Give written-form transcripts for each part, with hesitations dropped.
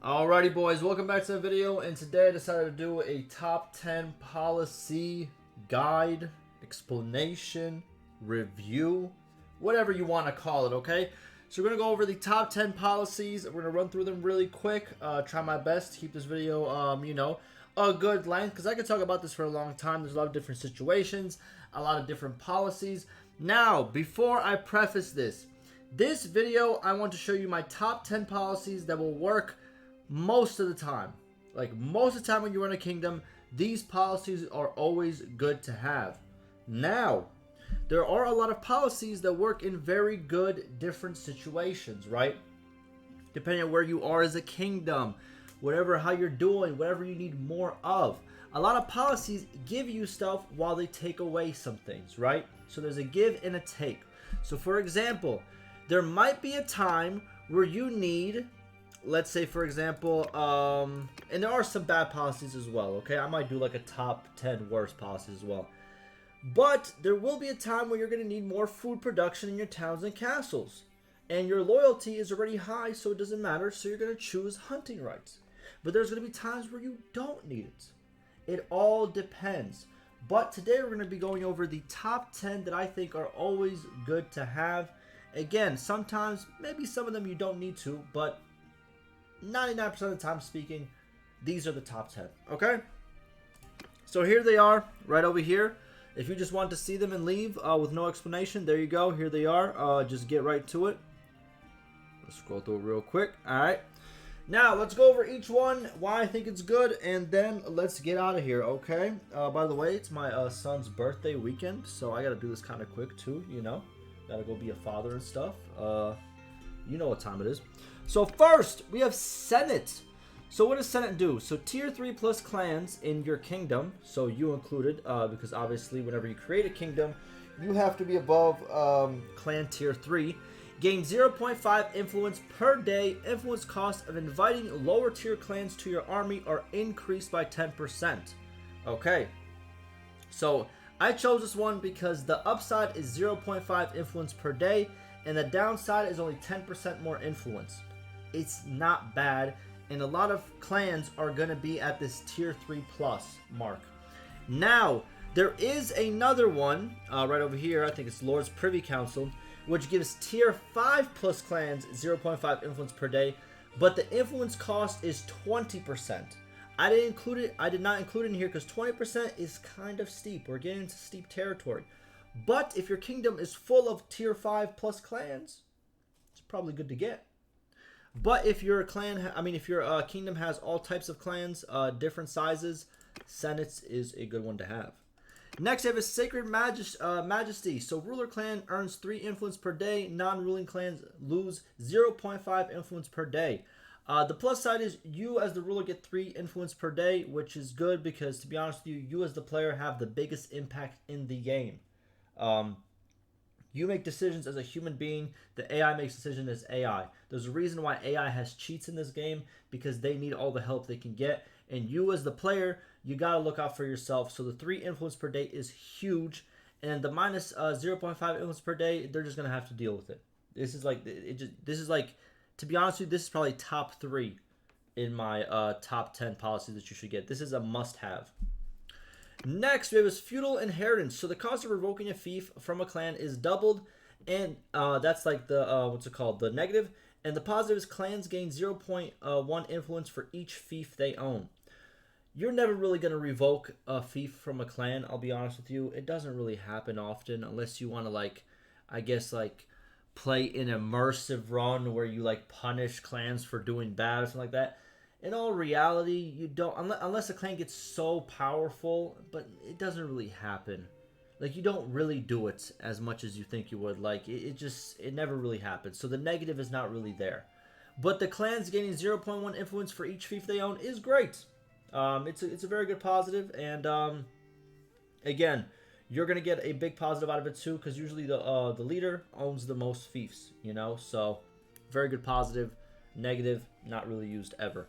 Alrighty boys, welcome back to the video, and today I decided to do a top 10 policy guide, explanation, review, whatever you want to call it, okay? So we're going to go over the top 10 policies. We're going to run through them really quick, try my best to keep this video, a good length, because I could talk about this for a long time. There's a lot of different situations, a lot of different policies. Now, before I preface this video, I want to show you my top 10 policies that will work most of the time. Like most of the time when you run a kingdom, these policies are always good to have. Now, there are a lot of policies that work in very good different situations, right? Depending on where you are as a kingdom, whatever, how you're doing, whatever you need more of. A lot of policies give you stuff while they take away some things, right? So there's a give and a take. So for example, there might be a time where you need, let's say for example, and there are some bad policies as well, okay? I might do like a top 10 worst policies as well. But there will be a time where you're going to need more food production in your towns and castles. And your loyalty is already high, so it doesn't matter, so you're going to choose hunting rights. But there's going to be times where you don't need it. It all depends. But today we're going to be going over the top 10 that I think are always good to have. Again, sometimes, maybe some of them you don't need to, but 99% of the time speaking, these are the top 10, okay? So here they are, right over here. If you just want to see them and leave with no explanation, there you go. Here they are. Just get right to it. Let's scroll through it real quick. All right. Now, let's go over each one, why I think it's good, and then let's get out of here, okay? By the way, it's my son's birthday weekend, so I got to do this kind of quick, too, you know? Got to go be a father and stuff. You know what time it is. So first, we have Senate. So what does Senate do? So tier 3 plus clans in your kingdom, so you included, because obviously whenever you create a kingdom, you have to be above clan tier 3. Gain 0.5 influence per day. Influence cost of inviting lower tier clans to your army are increased by 10%. Okay, so I chose this one because the upside is 0.5 influence per day, and the downside is only 10% more influence. It's not bad. And a lot of clans are going to be at this tier 3 plus mark. Now, there is another one right over here. I think it's Lord's Privy Council, which gives tier 5 plus clans 0.5 influence per day. But the influence cost is 20%. I did not include it in here because 20% is kind of steep. We're getting into steep territory. But if your kingdom is full of tier 5 plus clans, it's probably good to get. But if your if your kingdom has all types of clans, different sizes, Senate's is a good one to have. Next, I have a Sacred Majesty. So ruler clan earns 3 influence per day. Non-ruling clans lose 0.5 influence per day. The plus side is you as the ruler get 3 influence per day, which is good because, to be honest with you, you as the player have the biggest impact in the game. You make decisions as a human being. The AI makes decisions as AI. There's a reason why AI has cheats in this game, because they need all the help they can get. And you as the player, you got to look out for yourself. So the 3 influence per day is huge. And the minus 0.5 influence per day, they're just going to have to deal with it. This is like, to be honest with you, this is probably top 3 in my top 10 policies that you should get. This is a must-have. Next, we have this Feudal Inheritance. So the cost of revoking a fief from a clan is doubled, and that's like the, the negative. And the positive is clans gain 0.1 influence for each fief they own. You're never really going to revoke a fief from a clan, I'll be honest with you. It doesn't really happen often unless you want to, play an immersive run where you, punish clans for doing bad or something like that. In all reality, you don't, unless a clan gets so powerful, but it doesn't really happen. Like, you don't really do it as much as you think you would. Like, it never really happens. So the negative is not really there. But the clans gaining 0.1 influence for each fief they own is great. It's a very good positive, and again, you're gonna get a big positive out of it too, because usually the leader owns the most fiefs, you know. So very good positive. Negative, not really used ever.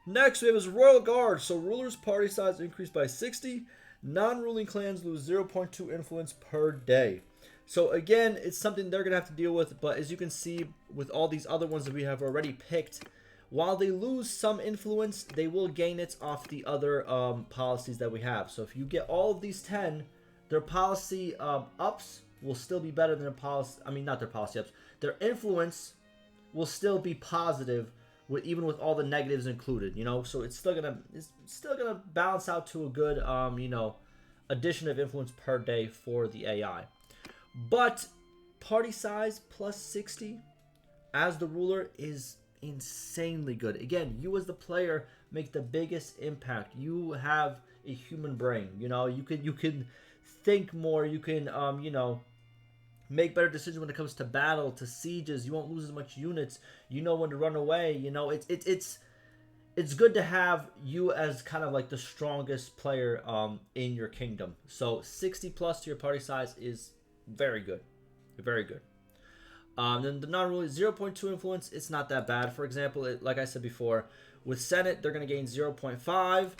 Next, we have his Royal Guard. So rulers' party size increased by 60. Non-ruling clans lose 0.2 influence per day. So again, it's something they're going to have to deal with. But as you can see, with all these other ones that we have already picked, While they lose some influence, they will gain it off the other policies that we have. So if you get all of these 10, their policy ups will still be better than their policy. I mean, not their policy ups. Their influence will still be positive, even with all the negatives included. You know, so it's still gonna balance out to a good you know, addition of influence per day for the AI. But party size plus 60 as the ruler is insanely good. Again, you as the player make the biggest impact. You have a human brain. You know, you can think more. You can you know, make better decisions when it comes to battle, to sieges. You won't lose as much units. You know when to run away. You know, it's good to have you as kind of like the strongest player in your kingdom. So 60 plus to your party size is very good. Very good. Then the non-ruling 0.2 influence, it's not that bad. For example, like I said before, with Senate, they're going to gain 0.5.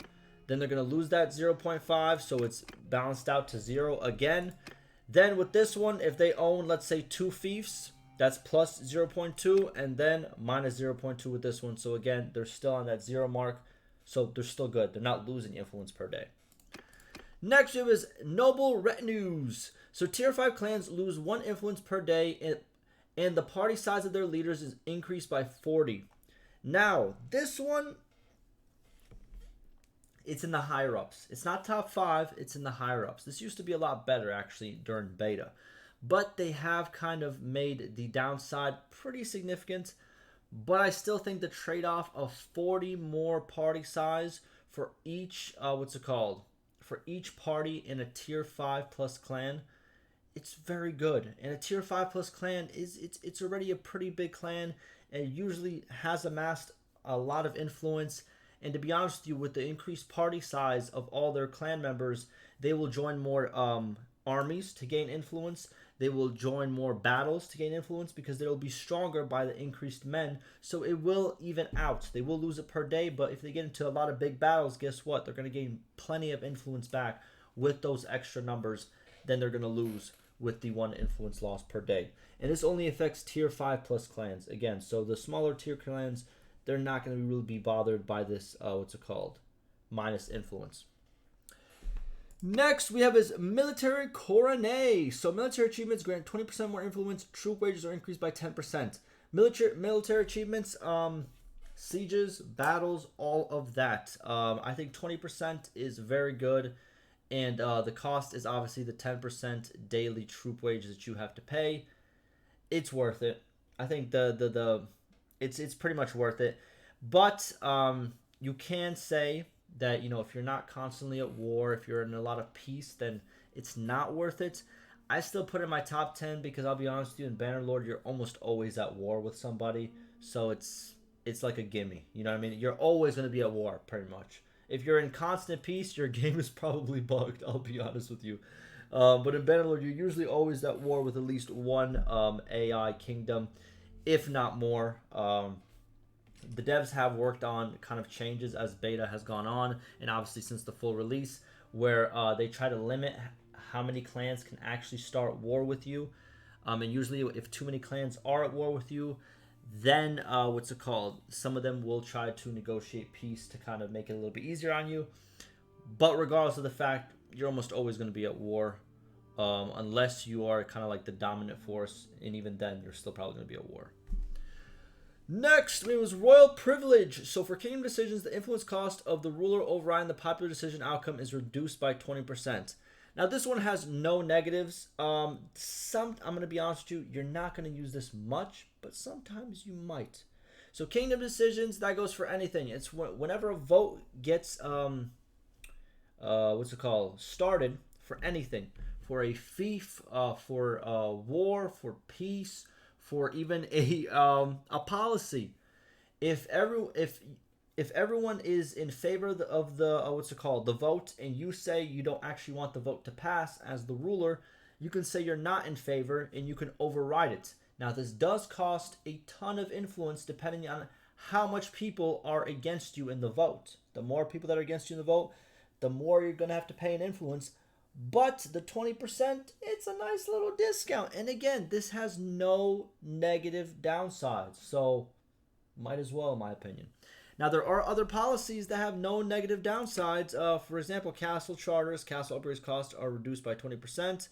Then they're going to lose that 0.5, so it's balanced out to 0 again. Then with this one, if they own, let's say, 2 fiefs, that's plus 0.2, and then minus 0.2 with this one. So again, they're still on that 0 mark, so they're still good. They're not losing influence per day. Next, we have is Noble Retinos. So tier 5 clans lose 1 influence per day, and the party size of their leaders is increased by 40. Now, this one, it's in the higher ups. It's not top 5, it's in the higher ups. This used to be a lot better, actually, during beta. But they have kind of made the downside pretty significant. But I still think the trade-off of 40 more party size for each, for each party in a tier 5 plus clan, it's very good. And a tier 5 plus clan it's already a pretty big clan, and it usually has amassed a lot of influence. And to be honest with you, with the increased party size of all their clan members, they will join more armies to gain influence. They will join more battles to gain influence because they will be stronger by the increased men. So it will even out. They will lose it per day, but if they get into a lot of big battles, guess what? They're going to gain plenty of influence back with those extra numbers. Then they're going to lose with the 1 influence loss per day. And this only affects tier 5 plus clans. Again, so the smaller tier clans, they're not going to really be bothered by this, minus influence. Next, we have is Military Coronet. So military achievements grant 20% more influence. Troop wages are increased by 10%. Military achievements, sieges, battles, all of that. I think 20% is very good. And the cost is obviously the 10% daily troop wages that you have to pay. It's worth it. I think it's pretty much worth it. But you can say that, you know, if you're not constantly at war, if you're in a lot of peace, then it's not worth it. I still put it in my top 10 because I'll be honest with you, in Bannerlord, you're almost always at war with somebody. So it's like a gimme. You know what I mean? You're always going to be at war, pretty much. If you're in constant peace, your game is probably bugged, I'll be honest with you. But in Bannerlord, you're usually always at war with at least one AI kingdom, if not more. The devs have worked on kind of changes as beta has gone on, and obviously since the full release, where they try to limit how many clans can actually start war with you. And usually if too many clans are at war with you, then some of them will try to negotiate peace to kind of make it a little bit easier on you. But regardless of the fact, you're almost always going to be at war, unless you are kind of like the dominant force, and even then you're still probably going to be at war. Next, it was Royal Privilege. So for kingdom decisions, the influence cost of the ruler overriding the popular decision outcome is reduced by 20%. Now this one has no negatives. I'm going to be honest with you, you're not going to use this much, but sometimes you might. So kingdom decisions, that goes for anything. It's whenever a vote gets started for anything, for a fief, for war, for peace, for even a policy. If everyone is in favor of the vote, and you say you don't actually want the vote to pass as the ruler, you can say you're not in favor and you can override it. Now this does cost a ton of influence depending on how much people are against you in the vote. The more people that are against you in the vote, the more you're going to have to pay in influence. But the 20%, it's a nice little discount. And again, this has no negative downsides. So Might as well, in my opinion. Now, there are other policies that have no negative downsides. For example, castle charters, castle upgrades costs are reduced by 20%.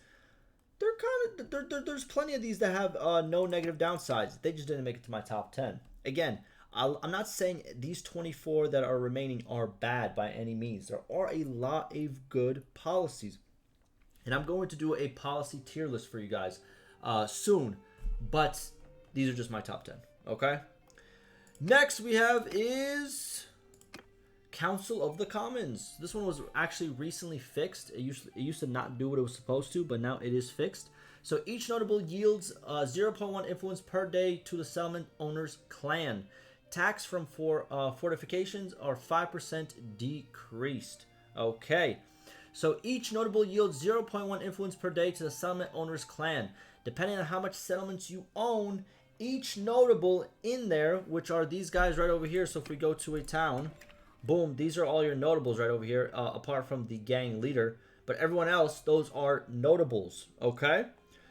There's plenty of these that have no negative downsides. They just didn't make it to my top 10. Again, I'm not saying these 24 that are remaining are bad by any means. There are a lot of good policies. And I'm going to do a policy tier list for you guys soon. But these are just my top 10. Okay? Next we have is Council of the Commons. This one was actually recently fixed. It used to not do what it was supposed to, but now it is fixed. So each notable yields 0.1 influence per day to the settlement owner's clan. Tax from fortifications are 5% decreased. Okay. So each notable yields 0.1 influence per day to the settlement owner's clan. Depending on how much settlements you own, each notable in there, which are these guys right over here. So if we go to a town, boom, these are all your notables right over here, apart from the gang leader. But everyone else, those are notables, okay?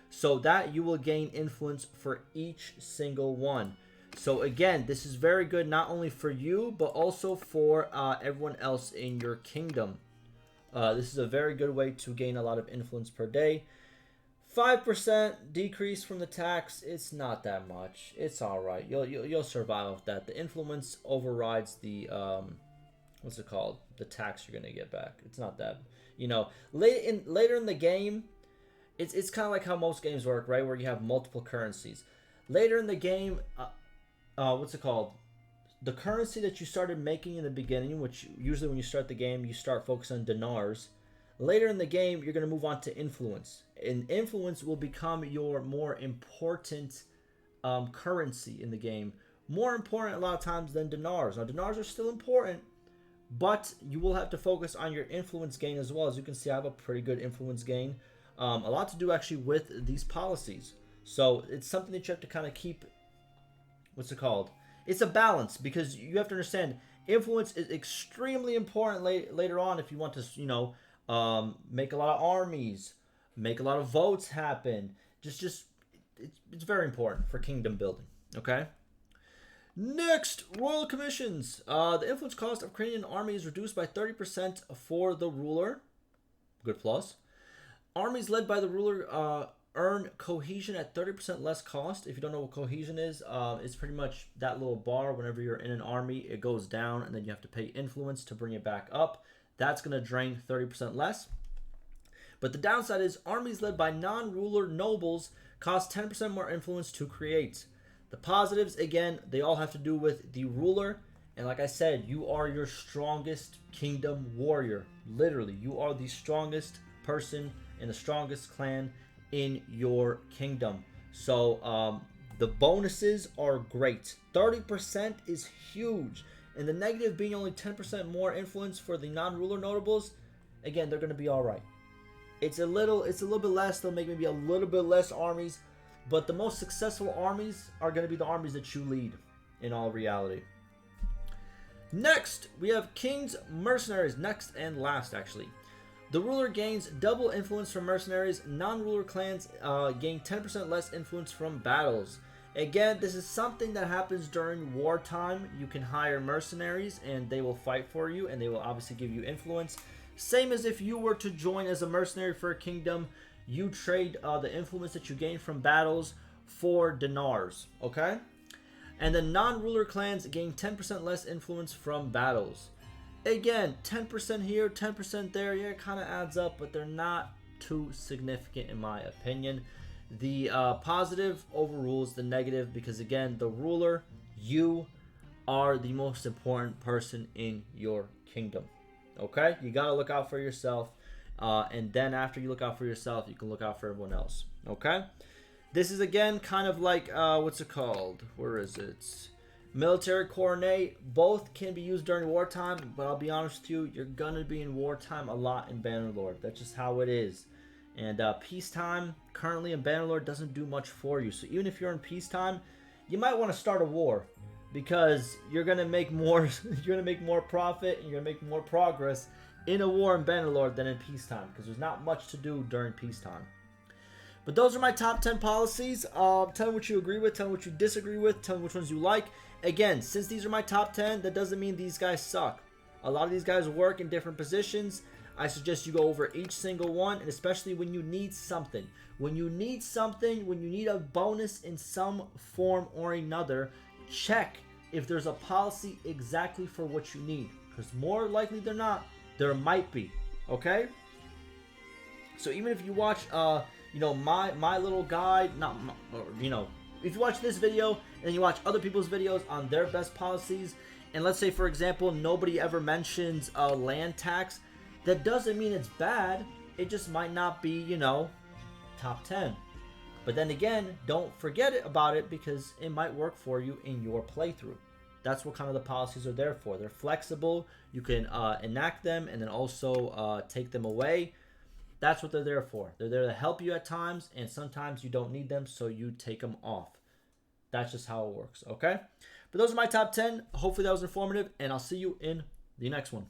So that you will gain influence for each single one. So again, this is very good not only for you, but also for everyone else in your kingdom. This is a very good way to gain a lot of influence per day. 5% decrease from the tax. It's not that much. It's all right. You'll survive with that. The influence overrides the what's it called? The tax you're gonna get back. It's not that, you know. Later in the game, it's kind of like how most games work, right? Where you have multiple currencies. Later in the game, what's it called? The currency that you started making in the beginning, which usually when you start the game, you start focusing on dinars. Later in the game, you're going to move on to influence. And influence will become your more important currency in the game. More important a lot of times than dinars. Now, dinars are still important, but you will have to focus on your influence gain as well. As you can see, I have a pretty good influence gain. A lot to do actually with these policies. So it's something that you have to kind of keep, what's it called? It's a balance, because you have to understand influence is extremely important later on if you want to, you know, make a lot of armies, make a lot of votes happen. It's very important for kingdom building. Okay. Next, royal commissions. The influence cost of creating an army is reduced by 30% for the ruler. Good plus. Armies led by the ruler earn cohesion at 30% less cost. If you don't know what cohesion is, it's pretty much that little bar. Whenever you're in an army, it goes down, and then you have to pay influence to bring it back up. That's going to drain 30% less. But the downside is armies led by non-ruler nobles cost 10% more influence to create. The positives, again, they all have to do with the ruler. And like I said, you are your strongest kingdom warrior. Literally, you are the strongest person in the strongest clan in your kingdom. So the bonuses are great. 30% is huge. And the negative being only 10% more influence for the non-ruler notables, again, they're going to be all right. It's a little bit less. They'll make maybe a little bit less armies, but the most successful armies are going to be the armies that you lead in all reality. Next, we have King's Mercenaries. Next and last, actually. The ruler gains double influence from mercenaries. Non-ruler clans gain 10% less influence from battles. Again, this is something that happens during wartime. You can hire mercenaries and they will fight for you, and they will obviously give you influence. Same as if you were to join as a mercenary for a kingdom, you trade the influence that you gain from battles for dinars, okay? And the non-ruler clans gain 10% less influence from battles. Again, 10% here, 10% there, yeah, it kind of adds up, but they're not too significant in my opinion. The positive overrules the negative because, again, the ruler, you are the most important person in your kingdom. Okay? You got to look out for yourself. And then after you look out for yourself, you can look out for everyone else. Okay? This is, again, kind of like, what's it called? Where is it? Military Coronet. Both can be used during wartime, but I'll be honest with you, you're going to be in wartime a lot in Bannerlord. That's just how it is. And peacetime, currently in Bannerlord, doesn't do much for you. So even if you're in peacetime, you might want to start a war, because you're gonna make more. You're gonna make more profit, and you're gonna make more progress in a war in Bannerlord than in peacetime, because there's not much to do during peacetime. But those are my top 10 policies. Tell me what you agree with, tell me what you disagree with, tell me which ones you like. Again, since these are my top 10, that doesn't mean these guys suck. A lot of these guys work in different positions. I suggest you go over each single one, and especially when you need something. When you need something, when you need a bonus in some form or another, check if there's a policy exactly for what you need. Because more likely than not, there might be. Okay? So even if you watch, you know, my little guide, if you watch this video and you watch other people's videos on their best policies, and let's say, for example, nobody ever mentions land tax, that doesn't mean it's bad. It just might not be, you know, top 10. But then again, don't forget about it because it might work for you in your playthrough. That's what kind of the policies are there for. They're flexible. You can enact them and then also take them away. That's what they're there for. They're there to help you at times, and sometimes you don't need them, so you take them off. That's just how it works, okay? But those are my top 10. Hopefully that was informative, and I'll see you in the next one.